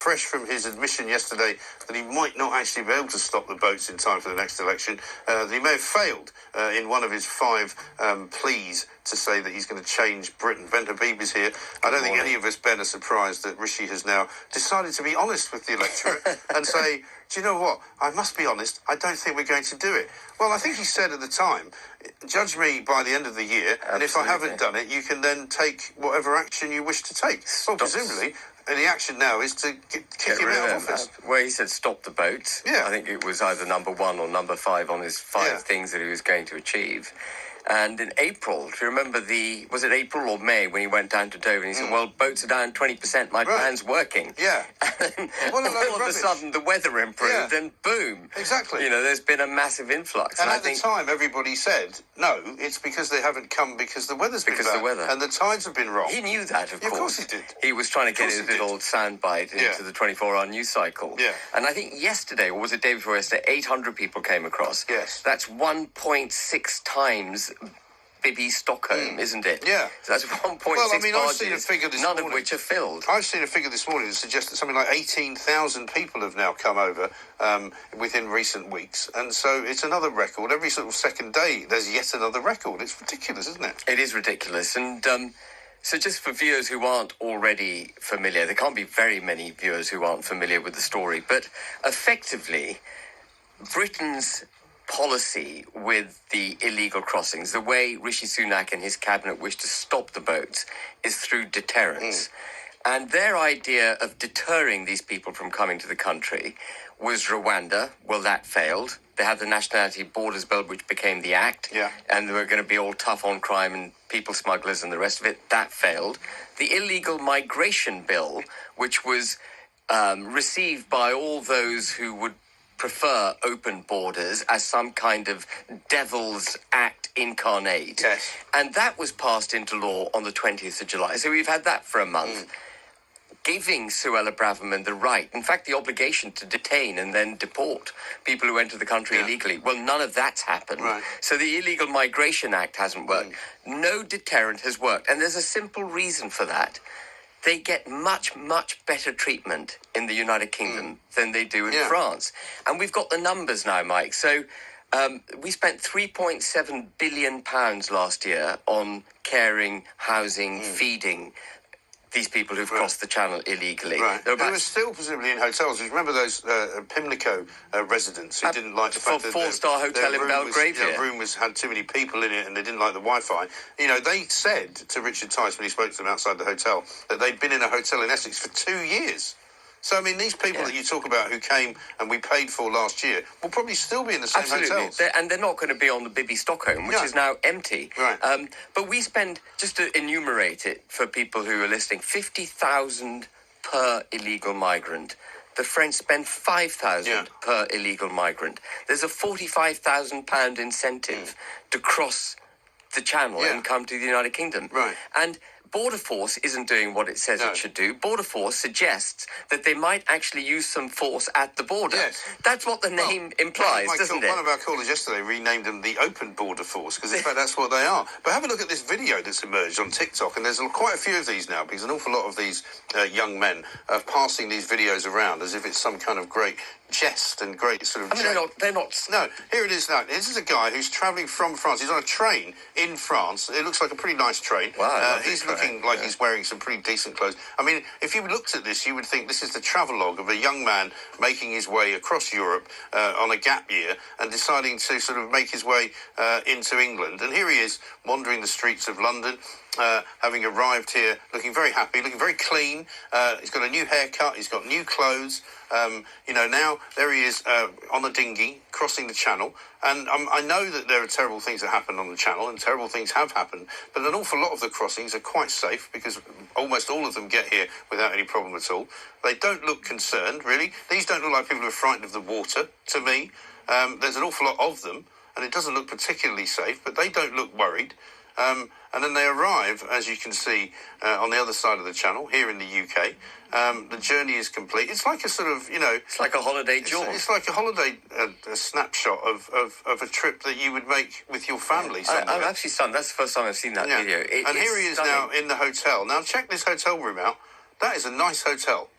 fresh from his admission yesterday that he might not actually be able to stop the boats in time for the next election, that he may have failed in one of his 5 pleas to say that he's going to change Britain. Ben Habib is here. I don't think any of us, Ben, are surprised that Rishi has now decided to be honest with the electorate and say, do you know what? I must be honest, I don't think we're going to do it. Well, I think he said at the time, judge me by the end of the year, and if I haven't done it, you can then take whatever action you wish to take. Well, presumably, the action now is to kick him out of office. Well, he said stop the boat. Yeah. I think it was either number 1 or number 5 on his 5 things that he was going to achieve. And in April, do you remember was it April or May when he went down to Dover and he said, well, boats are down 20%, my plan's working. Yeah. And all of a sudden the weather improved and boom. Exactly. You know, there's been a massive influx. And at the time, everybody said, no, it's because they haven't come because the weather's been bad. Because the weather. And the tides have been wrong. He knew that, of course. Of course he did. He was trying to get his little soundbite into the 24-hour news cycle. Yeah. And I think yesterday, or was it day before yesterday, 800 people came across. Yes. That's 1.6 times Bibby Stockholm, isn't it? Yeah. So that's 1.6 Well, I mean, I've barges, seen a figure this none morning. of which are filled. I've seen a figure this morning that suggests that something like 18,000 people have now come over within recent weeks. And so it's another record. Every sort of second day, there's yet another record. It's ridiculous, isn't it? It is ridiculous. And so just for viewers who aren't already familiar, there can't be very many viewers who aren't familiar with the story, but effectively, Britain's policy with the illegal crossings, the way Rishi Sunak and his cabinet wish to stop the boats, is through deterrence. And their idea of deterring these people from coming to the country was Rwanda. Well, that failed. They had the Nationality Borders Bill, which became the Act. Yeah. And they were going to be all tough on crime and people smugglers and the rest of it. That failed. The Illegal Migration Bill, which was received by all those who would prefer open borders as some kind of devil's act incarnate. Yes. And that was passed into law on the 20th of July. So we've had that for a month, giving Suella Braverman the right, in fact, the obligation to detain and then deport people who enter the country illegally. Well, none of that's happened. Right. So the Illegal Migration Act hasn't worked. No deterrent has worked. And there's a simple reason for that. They get much, much better treatment in the United Kingdom than they do in France. And we've got the numbers now, Mike. So we spent £3.7 billion last year on caring, housing, feeding these people who've crossed the channel illegally. Right. They were still presumably in hotels. You remember those Pimlico residents who didn't like the fact that... four-star hotel in Belgravia. The room had too many people in it and they didn't like the Wi-Fi. You know, they said to Richard Tice when he spoke to them outside the hotel that they'd been in a hotel in Essex for 2 years. So, I mean, these people that you talk about who came and we paid for last year will probably still be in the same hotels. And they're not going to be on the Bibby Stockholm, which is now empty. Right. But we spend, just to enumerate it for people who are listening, 50,000 per illegal migrant. The French spend 5,000 per illegal migrant. There's a £45,000 incentive to cross the channel and come to the United Kingdom. Right. And Border Force isn't doing what it says it should do. Border Force suggests that they might actually use some force at the border. Yes. That's what the name implies, doesn't it? One of our callers yesterday renamed them the Open Border Force, because in fact that's what they are. But have a look at this video that's emerged on TikTok, and there's quite a few of these now, because an awful lot of these young men are passing these videos around as if it's some kind of great jest and great sort of... I mean, they're not... No, here it is now. This is a guy who's travelling from France. He's on a train in France. It looks like a pretty nice train. Wow, he's looking like he's wearing some pretty decent clothes. I mean, if you looked at this, you would think this is the travelogue of a young man making his way across Europe on a gap year and deciding to sort of make his way into England. And here he is, wandering the streets of London, having arrived here, looking very happy, looking very clean. He's got a new haircut. He's got new clothes. Now there he is on a dinghy crossing the channel. And I know that there are terrible things that happen on the channel, and terrible things have happened, but an awful lot of the crossings are quite safe because almost all of them get here without any problem at all. They don't look concerned, really. These don't look like people who are frightened of the water, to me. There's an awful lot of them, and it doesn't look particularly safe, but they don't look worried. And then they arrive, as you can see, on the other side of the channel, here in the UK. The journey is complete. It's like a sort of, It's like a holiday jaunt. It's like a holiday, a snapshot of a trip that you would make with your family somewhere. I'm actually stunned. That's the first time I've seen that video. And here he is now in the hotel. Now, check this hotel room out. That is a nice hotel.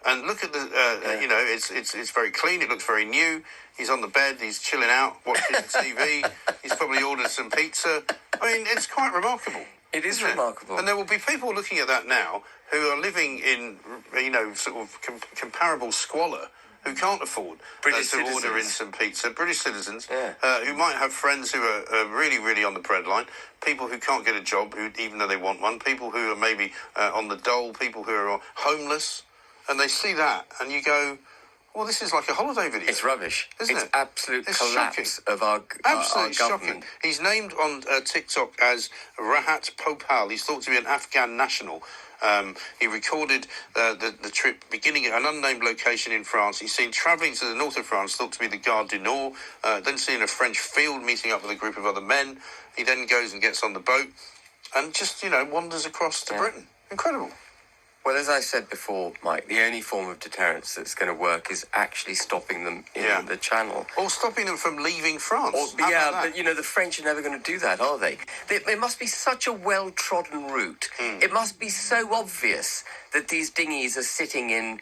And look at the, you know, it's very clean. It looks very new. He's on the bed. He's chilling out, watching TV. He's probably ordered some pizza. I mean, it's quite remarkable. It is isn't remarkable. And there will be people looking at that now who are living in, you know, sort of comparable squalor, who can't afford to order in some pizza. British citizens who might have friends who are really, really on the breadline, people who can't get a job, even though they want one, people who are maybe on the dole, people who are homeless, and they see that, and you go, well, this is like a holiday video. It's rubbish. Isn't it? It's absolute collapse of our Absolutely government. shocking. He's named on TikTok as Rahat Popal. He's thought to be an Afghan national. He recorded the trip beginning at an unnamed location in France. He's seen travelling to the north of France, thought to be the Gare du Nord, then seen a French field meeting up with a group of other men. He then goes and gets on the boat and just, you know, wanders across to Britain. Incredible. Well, as I said before, Mike, the only form of deterrence that's going to work is actually stopping them in the channel. Or stopping them from leaving France. But, you know, the French are never going to do that, are they? It must be such a well-trodden route. It must be so obvious that these dinghies are sitting in,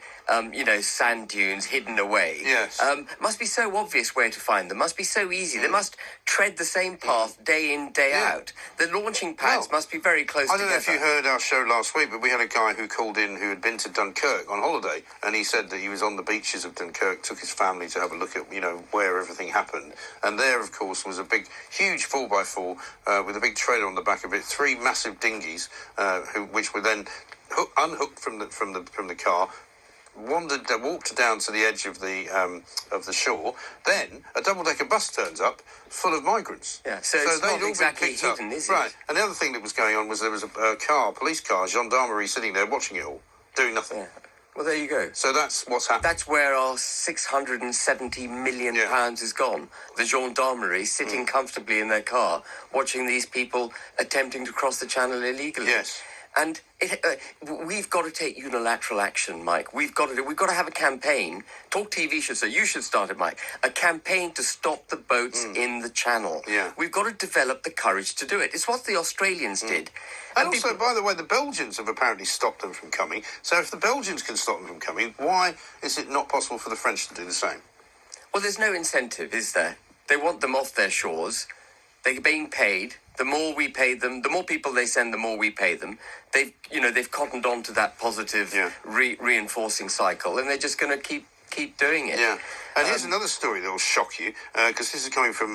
you know, sand dunes hidden away. Yes. Must be so obvious where to find them. Must be so easy. They must tread the same path day in, day out. The launching pads must be very close together. I don't know if you heard our show last week, but we had a guy who called in who had been to Dunkirk on holiday, and he said that he was on the beaches of Dunkirk, took his family to have a look at, you know, where everything happened. And there, of course, was a big, huge 4x4 with a big trailer on the back of it, 3 massive dinghies, which were then unhooked from the car, walked down to the edge of the shore. Then a double-decker bus turns up full of migrants. Yeah, so it's not exactly hidden, is it? Right. And the other thing that was going on was there was a police car, gendarmerie sitting there watching it all, doing nothing. Yeah. Well, there you go. So that's what's happened. That's where our £670 million is gone. The gendarmerie sitting comfortably in their car, watching these people attempting to cross the channel illegally. Yes. And we've got to take unilateral action, Mike. We've got to have a campaign. Talk TV should say, you should start it, Mike. A campaign to stop the boats in the channel. Yeah. We've got to develop the courage to do it. It's what the Australians did. And also, by the way, the Belgians have apparently stopped them from coming. So if the Belgians can stop them from coming, why is it not possible for the French to do the same? Well, there's no incentive, is there? They want them off their shores. They're being paid. The more we pay them, the more people they send, the more we pay them. They've cottoned on to that positive reinforcing cycle, and they're just going to keep doing it. Yeah. And here's another story that will shock you, because this is coming from